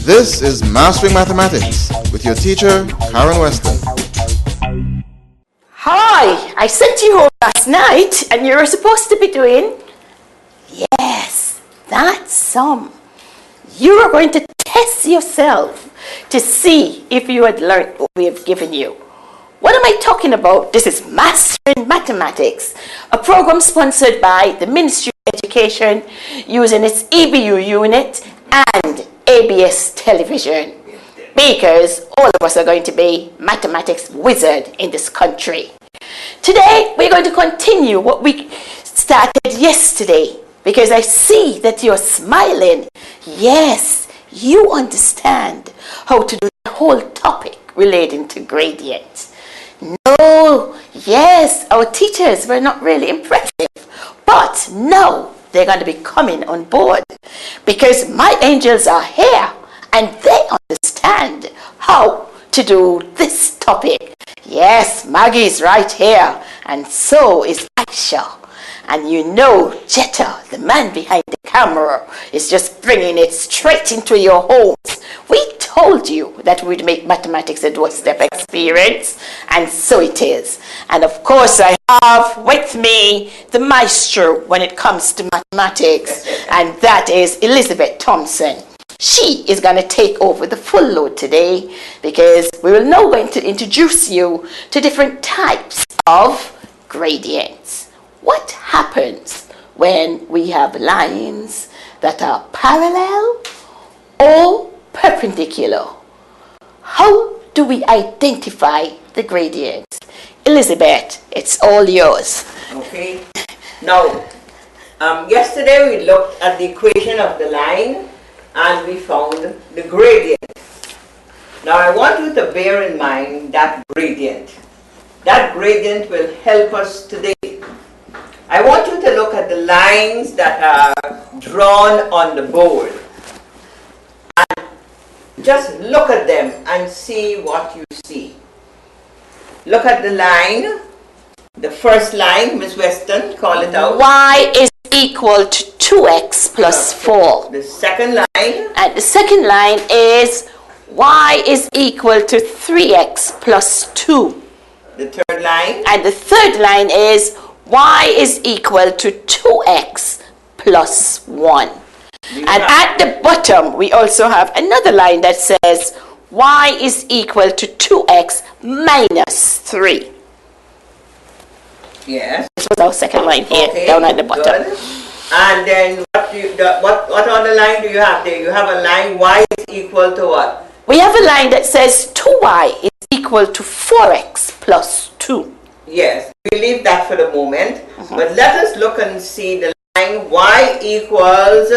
This is Mastering Mathematics with your teacher, Karen Weston. Hi, I sent you home last night and you were supposed to be doing, yes, that sum. You are going to test yourself to see if you had learned what we have given you. What am I talking about? This is Mastering Mathematics, a program sponsored by the Ministry of Education using its EBU unit and ABS television. Because all of us are going to be mathematics wizards in this country. Today, we're going to continue what we started yesterday. Because I see that you're smiling. Yes, you understand how to do the whole topic relating to gradients. No, yes, our teachers were not really impressive. But now they're going to be coming on board. Because my angels are here and they understand how to do this topic. Yes, Maggie's right here. And so is Aisha. And you know Jetta, the man behind the camera, is just bringing it straight into your homes. We told you that we'd make mathematics a doorstep experience, and so it is. And of course I have with me the maestro when it comes to mathematics, and that is Elizabeth Thompson. She is going to take over the full load today because we will now going to introduce you to different types of gradients. What happens when we have lines that are parallel or perpendicular? How do we identify the gradients? Elizabeth, it's all yours. Okay. Now, yesterday we looked at the equation of the line and we found the gradient. Now I want you to bear in mind that gradient. That gradient will help us today. I want you to look at the lines that are drawn on the board. And just look at them and see what you see. Look at the line. The first line, Miss Weston, call it out. Y is equal to 2x plus 4. The second line. And the second line is y is equal to 3x plus 2. The third line. And the third line is y is equal to 2x plus 1. And at the bottom, we also have another line that says y is equal to 2x minus 3. Yes. This was our second line here, okay, down at the bottom. Good. And then what other line do you have there? You have a line y is equal to what? We have a line that says 2y is equal to 4x plus 2. Yes, we leave that for the moment. But let us look and see the line y equals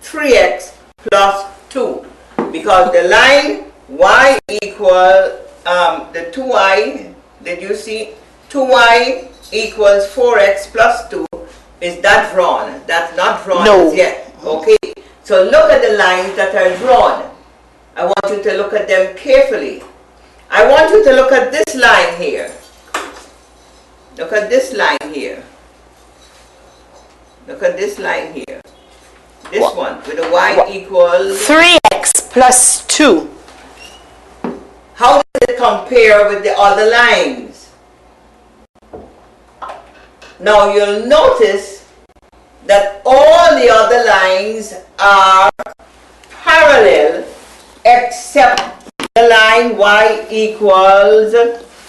3x plus 2. Because the line y equal, the 2y, did you see? 2y equals 4x plus 2. Is that drawn? That's not drawn no. yet. Okay. So look at the lines that are drawn. I want you to look at them carefully. I want you to look at this line here. Look at this line here. Look at this line here. This one with the y equals 3x plus 2. How does it compare with the other lines? Now you'll notice that all the other lines are parallel except the line y equals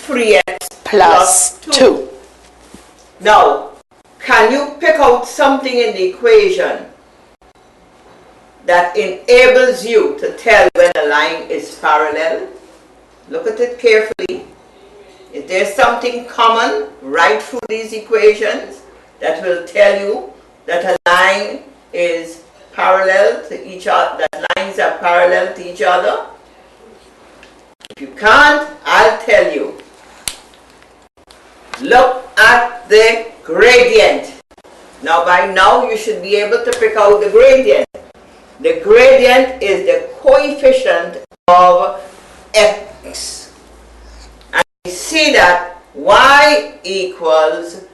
3x plus 2. Now, can you pick out something in the equation that enables you to tell when a line is parallel? Look at it carefully. Is there something common right through these equations that will tell you that a line is parallel to each other, that lines are parallel to each other? If you can't, I'll tell you. Look at the gradient. Now by now you should be able to pick out the gradient. The gradient is the coefficient of x. And you see that y equals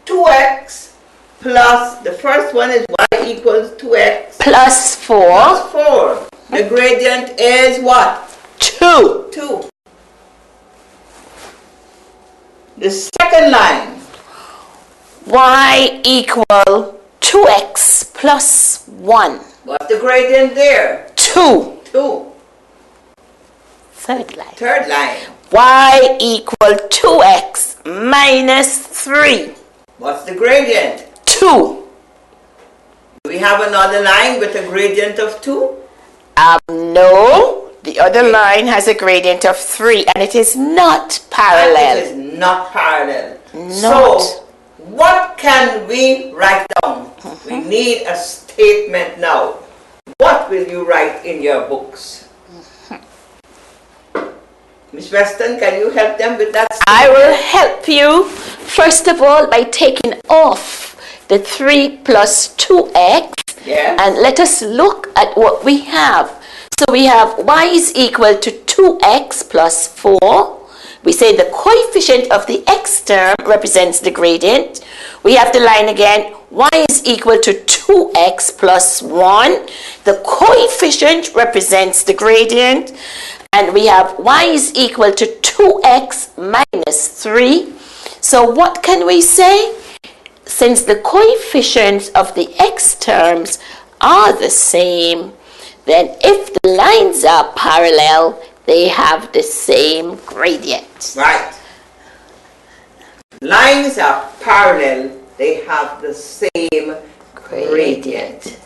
2x plus, the first one is y equals 2x plus 4. plus 4. The gradient is what? 2. 2. The second line. Y equal 2x plus 1. What's the gradient there? 2. 2. Third line. Third line. Y equal 2x minus 3. What's the gradient? 2. Do we have another line with a gradient of 2? No. The other line has a gradient of 3 and it is not parallel. It is not parallel. Not. So, what can we write down? We need a statement now. What will you write in your books? Miss Weston, can you help them with that statement? I will help you, first of all, by taking off the 3 plus 2x. Yeah. And let us look at what we have. So we have y is equal to 2x plus 4. We say the coefficient of the x term represents the gradient. We have the line again, y is equal to 2x plus 1. The coefficient represents the gradient. And we have y is equal to 2x minus 3. So what can we say? Since the coefficients of the x terms are the same, then if the lines are parallel, they have the same gradient. Right. Lines are parallel, they have the same gradient.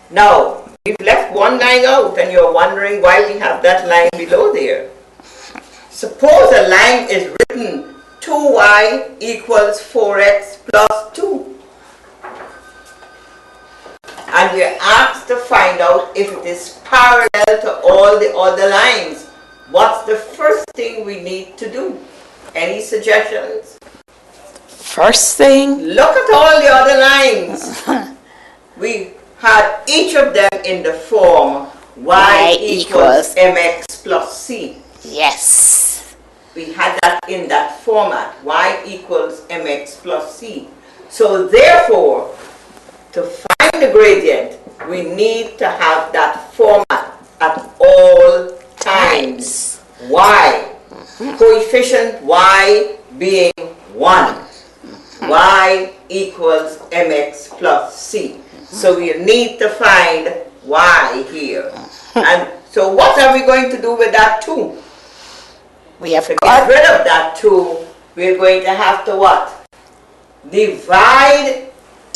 Now, we've left one line out and you're wondering why we have that line below there. Suppose a line is written 2y equals 4x plus 2. And we're asked to find out if it is parallel to all the other lines. What's the first thing we need to do? Any suggestions? First thing, Look at all the other lines. We had each of them in the form y equals mx plus c. yes. We had that in that format, y equals mx plus c. So therefore, to find the gradient, we need to have that format at all times. Y, coefficient y being 1. Y equals mx plus c. So we need to find y here. And so what are we going to do with that 2? We have To got get rid of that 2, we're going to have to what? Divide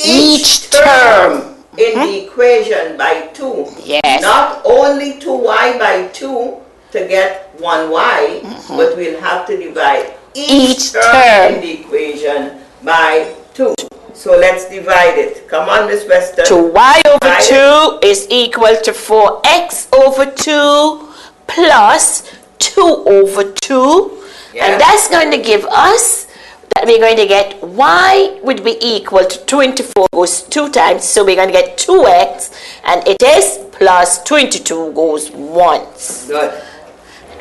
each term in the equation by 2. Yes. Not only 2y by 2 to get 1y, but we'll have to divide each term in the equation by 2. So let's divide it. Come on, Miss Weston. to y over Divide 2 is equal to 4x over 2 plus 2 over 2. Yeah. And that's going to give us that we're going to get y would be equal to 2 into 4 goes 2 times. So we're going to get 2x and it is plus 2 into 2 goes once. Good.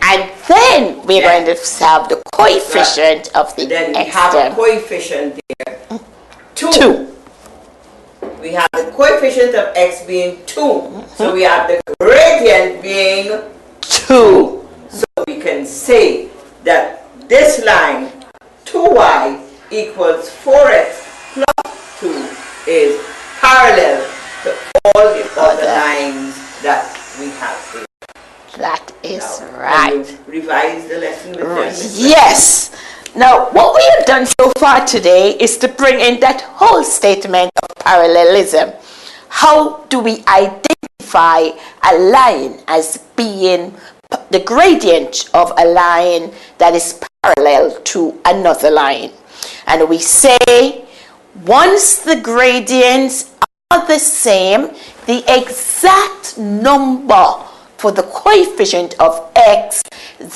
And then we're Yeah. going to have the coefficient of the Then we x have a term. coefficient there. 2. 2. We have the coefficient of x being 2. So we have the gradient being 2. So we can say that this line 2y equals 4x plus 2 is parallel to all the other lines that we have here. That is Now, right. can you revise the lesson with them? Miss Yes. Now, what we have done so far today is to bring in that whole statement of parallelism. How do we identify a line as being the gradient of a line that is parallel to another line? And we say, once the gradients are the same, the exact number for the coefficient of x,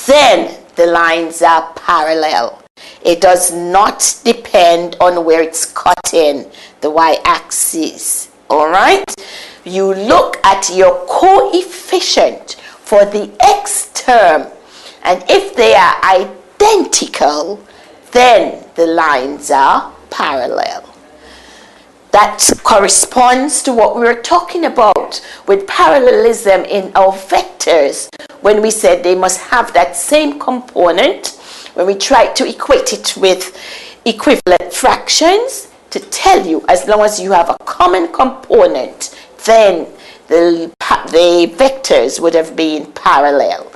then the lines are parallel. It does not depend on where it's cut in, the y-axis. All right? You look at your coefficient for the x term, and if they are identical, then the lines are parallel. that corresponds to what we were talking about with parallelism in our vectors when we said they must have that same component. When we tried to equate it with equivalent fractions, to tell you as long as you have a common component, then the vectors would have been parallel.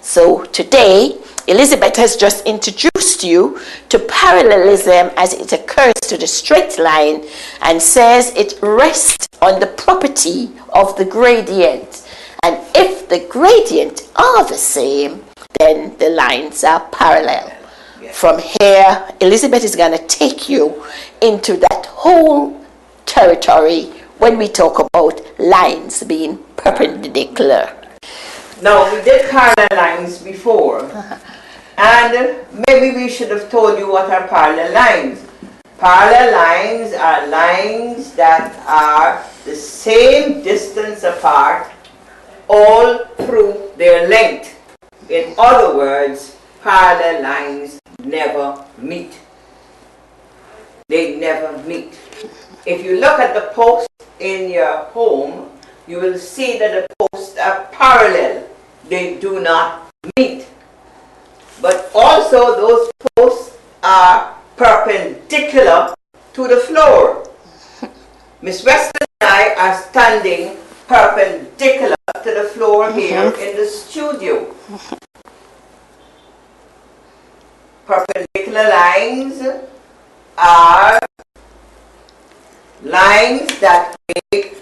So today, Elizabeth has just introduced you to parallelism as it occurs to the straight line and says it rests on the property of the gradient. And if the gradient are the same, then the lines are parallel. Yes. From here, Elizabeth is going to take you into that whole territory when we talk about lines being perpendicular. Now, we did parallel lines before, and maybe we should have told you what are parallel lines. Parallel lines are lines that are the same distance apart all through their length. In other words, parallel lines never meet. They never meet. If you look at the posts in your home, you will see that the posts are parallel. They do not meet. But also those posts are perpendicular to the floor. Miss Weston and I are standing perpendicular to the floor here in the studio. Perpendicular lines are lines that make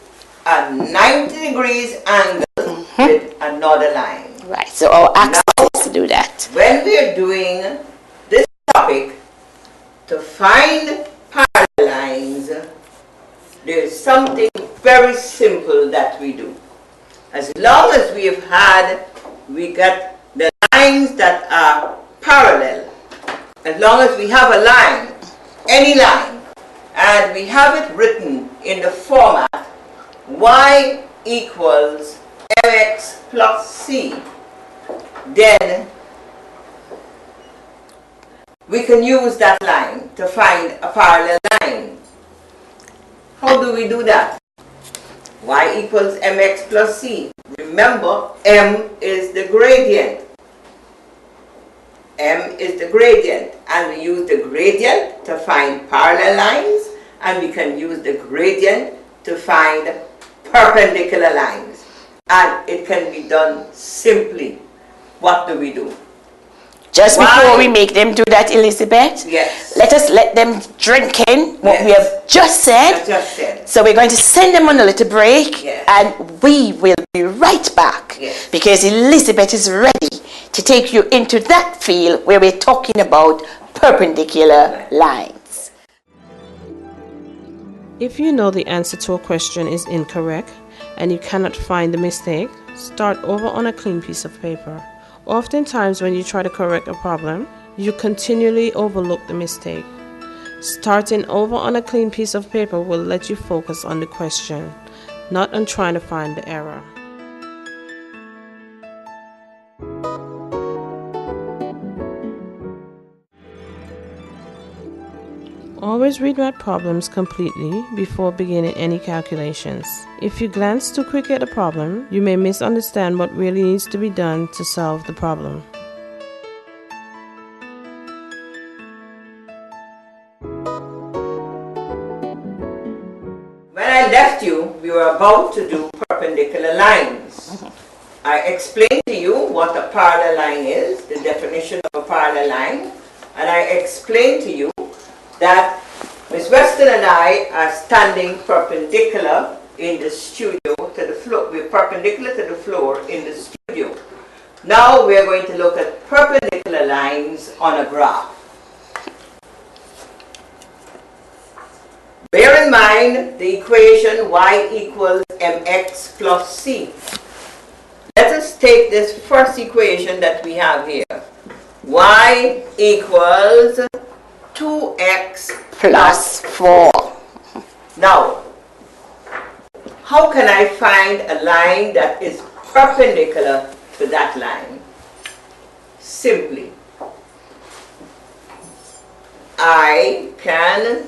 a 90 degrees angle with another line. Right, so our axis is to do that. When we are doing this topic, to find parallel lines, there is something very simple that we do. As long as we got the lines that are parallel, as long as we have a line, any line, and we have it written in the format y equals mx plus c, then we can use that line to find a parallel line. How do we do that? Y equals mx plus c. Remember, m is the gradient. M is the gradient, and we use the gradient to find parallel lines, and we can use the gradient to find perpendicular lines. And it can be done simply. What do we do? Just before we make them do that, Elizabeth, yes, let them drink in what we have just said. So we're going to send them on a little break, and we will be right back, because Elizabeth is ready to take you into that field where we're talking about perpendicular lines. If you know the answer to a question is incorrect and you cannot find the mistake, start over on a clean piece of paper. Oftentimes when you try to correct a problem, you continually overlook the mistake. Starting over on a clean piece of paper will let you focus on the question, not on trying to find the error. Always read math problems completely before beginning any calculations. If you glance too quick at a problem, you may misunderstand what really needs to be done to solve the problem. When I left you, we were about to do perpendicular lines. I explained to you what a parallel line is, the definition of a parallel line, and I explained to you that Miss Weston and I are standing perpendicular in the studio to the floor. We're perpendicular to the floor in the studio. Now we're going to look at perpendicular lines on a graph. Bear in mind the equation y equals mx plus c. Let us take this first equation that we have here. Y equals 2x plus 4. Now, how can I find a line that is perpendicular to that line? Simply, I can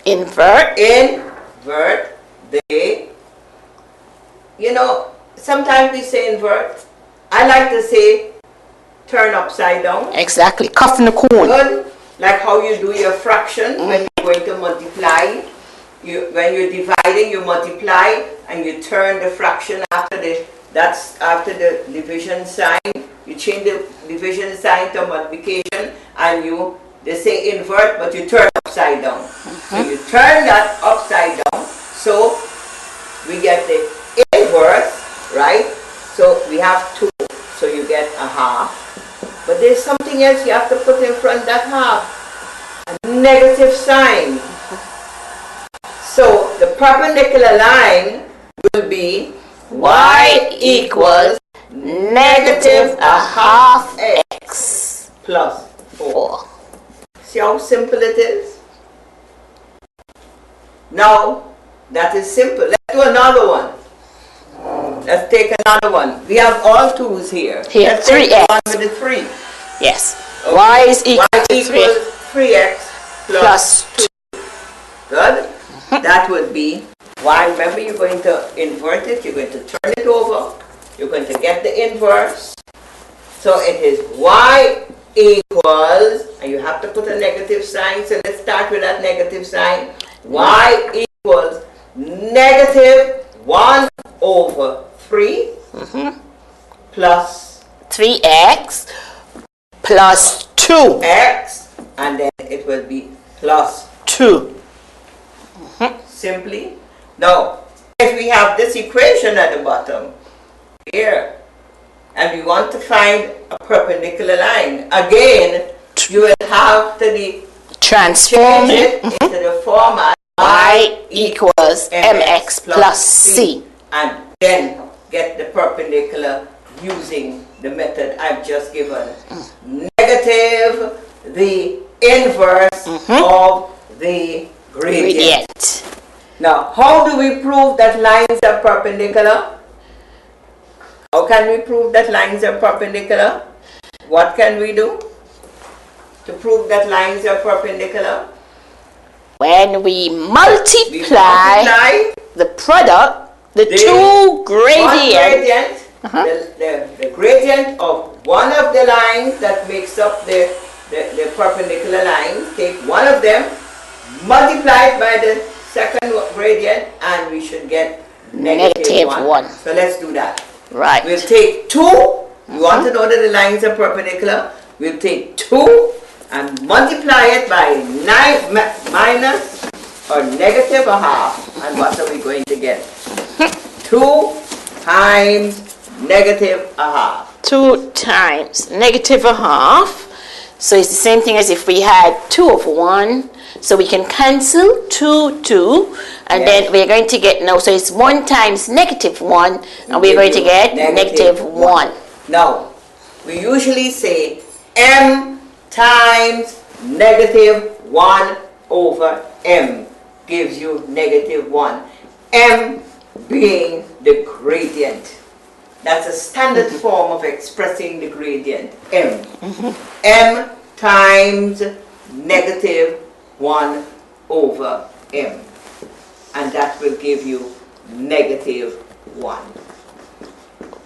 Invert. Invert the, sometimes we say invert. I like to say turn upside down. Exactly. Cuff in the cone. Good. Like how you do your fraction when you're going to multiply. When you're dividing, you multiply and you turn the fraction after the division sign. You change the division sign to multiplication and they say invert, but you turn upside down. So you turn that upside down, so we get the inverse, right? So we have 2, so you get a half. But there's something else you have to put in front of that half. A negative sign. So the perpendicular line will be Y equals negative a half x plus 4. 4. See how simple it is? Now, that is simple. Let's do another one. Let's take another one. We have all 2's here. Here, Let's take 3x. the one with the 3. Yes. Okay. Y is equal Y to equals 3x plus 2. Good? That would be y. Remember, you're going to invert it. You're going to turn it over. You're going to get the inverse. So it is y equals, and you have to put a negative sign. So let's start with that negative sign. Y equals negative 1 over 3 plus 3x plus 2. x, and then it will be plus 2. simply. Now, if we have this equation at the bottom here, and we want to find a perpendicular line, again, you will have to Transform change it into the format y equals mx plus c. and then get the perpendicular using the method I've just given. Negative the inverse of the gradient. Now, how do we prove that lines are perpendicular? How can we prove that lines are perpendicular? What can we do to prove that lines are perpendicular? When we multiply the product, the two gradients, the gradient of one of the lines that makes up the perpendicular lines, take one of them, multiply it by the second gradient, and we should get negative 1. So let's do that. Right. We'll take 2. We want to know that the lines are perpendicular. We'll take 2 and multiply it by minus or negative a half. And what are we going to get? 2 times negative a half. 2 times negative a half. So it's the same thing as if we had 2 over 1. So we can cancel 2, 2. And then we're going to get, so it's 1 times negative 1. And we're going to get negative 1. Now, we usually say m times negative 1 over m gives you negative 1. M being the gradient. That's a standard form of expressing the gradient, m. M times negative 1 over m. And that will give you negative 1.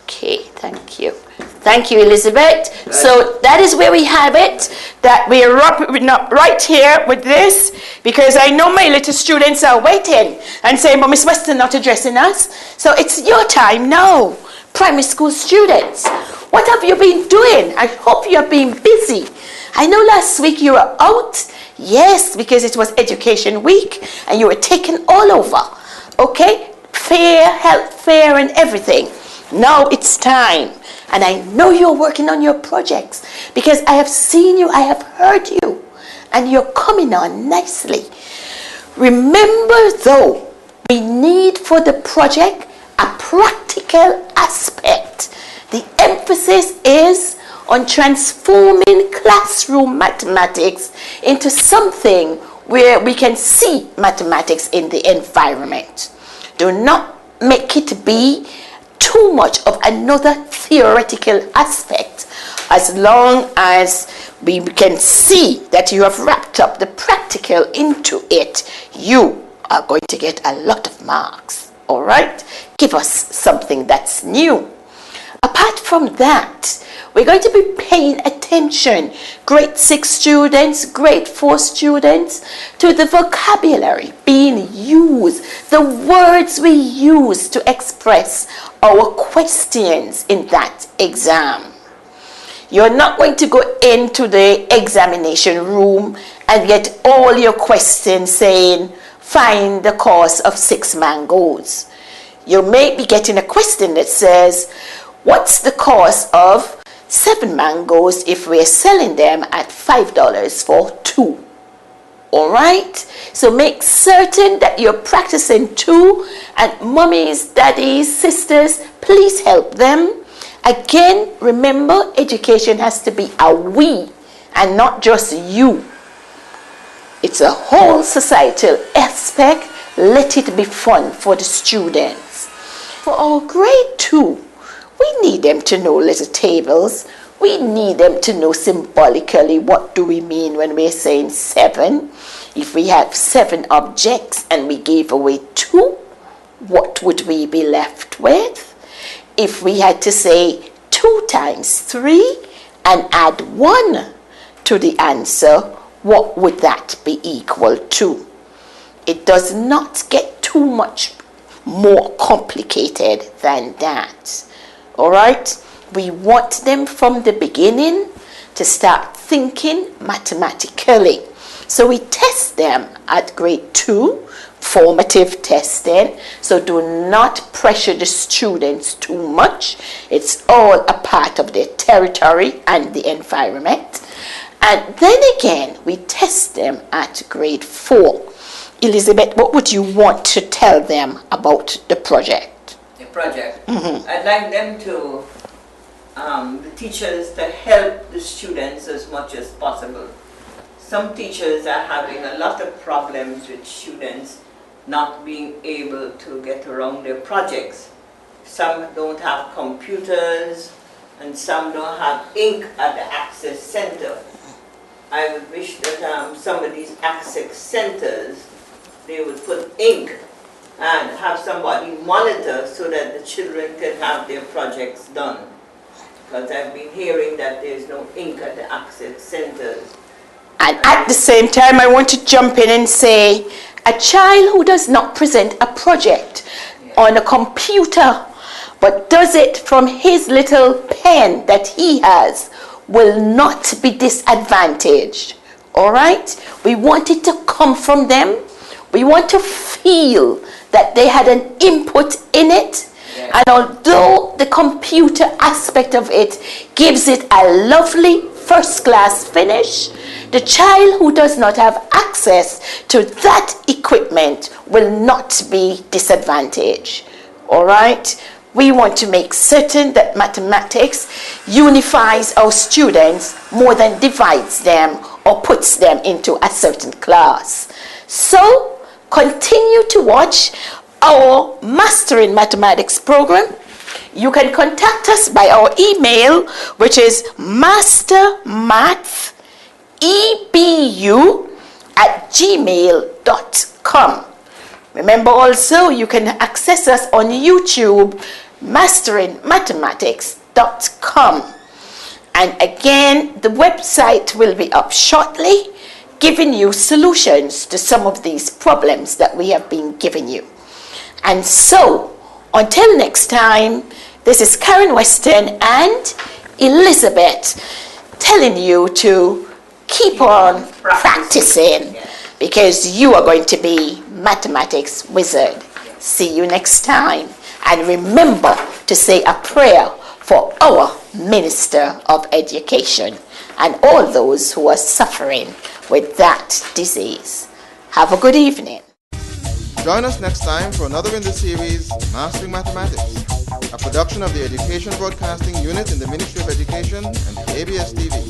Okay, thank you. Thank you, Elizabeth. Right. So that is where we have it, that we are right here with this, because I know my little students are waiting and saying, but Miss Weston not addressing us. So it's your time now, primary school students. What have you been doing? I hope you're being busy. I know last week you were out. Yes, because it was Education Week and you were taken all over. Okay? Fair, health fair and everything. Now it's time. And I know you're working on your projects because I have seen you, I have heard you, and you're coming on nicely. Remember though, we need for the project a practical aspect. The emphasis is on transforming classroom mathematics into something where we can see mathematics in the environment. Do not make it be too much of another theoretical aspect, as long as we can see that you have wrapped up the practical into it, you are going to get a lot of marks. All right? Give us something that's new. Apart from that, we're going to be paying attention, grade 6 students, grade 4 students, to the vocabulary being used, the words we use to express our questions in that exam. You're not going to go into the examination room and get all your questions saying, find the cost of 6 mangoes. You may be getting a question that says, what's the cost of 7 mangoes if we're selling them at $5 for 2? All right? So make certain that you're practicing too, and mummies, daddies, sisters, please help them. Again, remember, education has to be a we and not just you. It's a whole societal aspect. Let it be fun for the students. For our grade 2, we need them to know little tables. We need them to know symbolically what do we mean when we're saying 7. If we have 7 objects and we gave away 2, what would we be left with? If we had to say 2 times 3 and add 1 to the answer, what would that be equal to? It does not get too much more complicated than that. All right? We want them from the beginning to start thinking mathematically. So we test them at grade 2, formative testing. So do not pressure the students too much. It's all a part of their territory and the environment. And then again, we test them at grade 4. Elizabeth, what would you want to tell them about the project? The project? Mm-hmm. I'd like them to, the teachers to help the students as much as possible. Some teachers are having a lot of problems with students not being able to get around their projects. Some don't have computers and some don't have ink at the Access Center. I would wish that some of these Access Centers, they would put ink and have somebody monitor so that the children can have their projects done. Because I've been hearing that there's no ink at the Access Centers. And at the same time, I want to jump in and say, a child who does not present a project on a computer, but does it from his little pen that he has, will not be disadvantaged. All right? We want it to come from them. We want to feel that they had an input in it. Yeah. And although the computer aspect of it gives it a lovely first-class finish, the child who does not have access to that equipment will not be disadvantaged. All right? We want to make certain that mathematics unifies our students more than divides them or puts them into a certain class. So, continue to watch our Mastering Mathematics program. You can contact us by our email, which is mastermathsebu@gmail.com. Remember also, you can access us on YouTube, masteringmathematics.com. And again, the website will be up shortly, giving you solutions to some of these problems that we have been giving you. And so, until next time, this is Karen Weston and Elizabeth telling you to keep on practicing, because you are going to be mathematics wizard. See you next time. And remember to say a prayer for our Minister of Education and all those who are suffering with that disease. Have a good evening. Join us next time for another in the series, Mastering Mathematics, a production of the Education Broadcasting Unit in the Ministry of Education and ABS TV.